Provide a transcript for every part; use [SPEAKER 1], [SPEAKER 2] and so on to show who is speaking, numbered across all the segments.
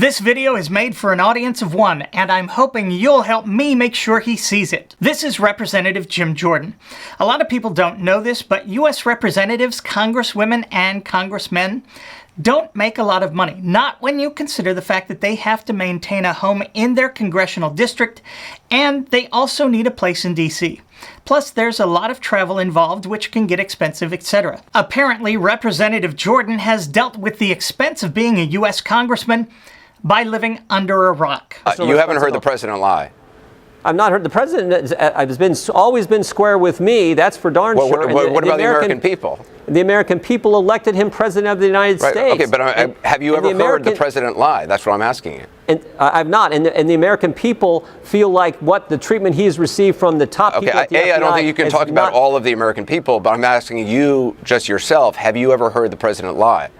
[SPEAKER 1] This video is made for an audience of one, and I'm hoping you'll help me make sure he sees it. This is Representative Jim Jordan. A lot of people don't know this, but U.S. representatives, congresswomen, and congressmen don't make a lot of money. Not when you consider the fact that they have to maintain a home in their congressional district, and they also need a place in D.C. Plus, there's a lot of travel involved, which can get expensive, etc. Apparently, Representative Jordan has dealt with the expense of being a U.S. congressman by living under a rock.
[SPEAKER 2] You haven't heard the president lie.
[SPEAKER 3] I've not heard the president has always been square with me. That's for darn sure.
[SPEAKER 2] What about the American people?
[SPEAKER 3] The American people elected him president of the United States.
[SPEAKER 2] Okay, but have you ever heard the president lie? That's what I'm asking you.
[SPEAKER 3] And I've not. And the American people feel like what the treatment he's received from the top people at the FBI
[SPEAKER 2] I don't think you can talk about all of the American people, but I'm asking you just yourself. Have you ever heard the president lie?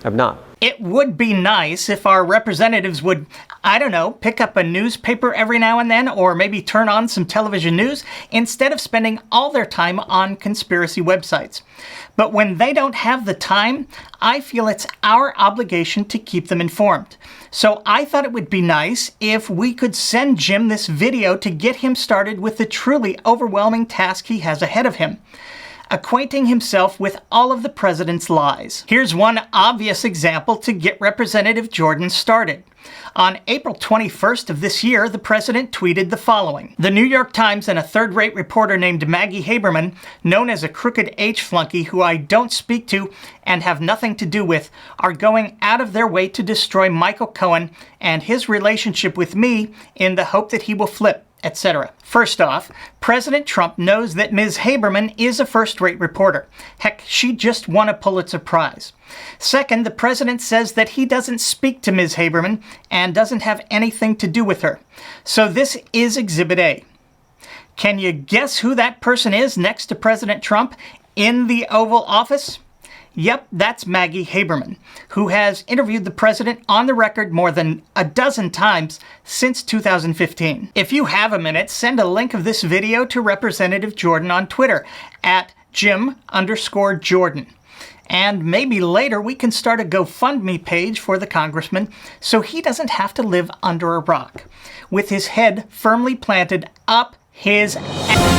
[SPEAKER 3] I've not.
[SPEAKER 1] It would be nice if our representatives would, I don't know, pick up a newspaper every now and then, or maybe turn on some television news, instead of spending all their time on conspiracy websites. But when they don't have the time, I feel it's our obligation to keep them informed. So I thought it would be nice if we could send Jim this video to get him started with the truly overwhelming task he has ahead of him: acquainting himself with all of the president's lies. Here's one obvious example to get Representative Jordan started. On April 21st of this year, the president tweeted the following: "The New York Times and a third-rate reporter named Maggie Haberman, known as a crooked H flunky who I don't speak to and have nothing to do with, are going out of their way to destroy Michael Cohen and his relationship with me in the hope that he will flip, etc." First off, President Trump knows that Ms. Haberman is a first-rate reporter. Heck, she just won a Pulitzer Prize. Second, the president says that he doesn't speak to Ms. Haberman and doesn't have anything to do with her. So this is Exhibit A. Can you guess who that person is next to President Trump in the Oval Office? Yep, that's Maggie Haberman, who has interviewed the president on the record more than a dozen times since 2015. If you have a minute, send a link of this video to Representative Jordan on Twitter at Jim_Jordan. And maybe later we can start a GoFundMe page for the congressman so he doesn't have to live under a rock, with his head firmly planted up his ass.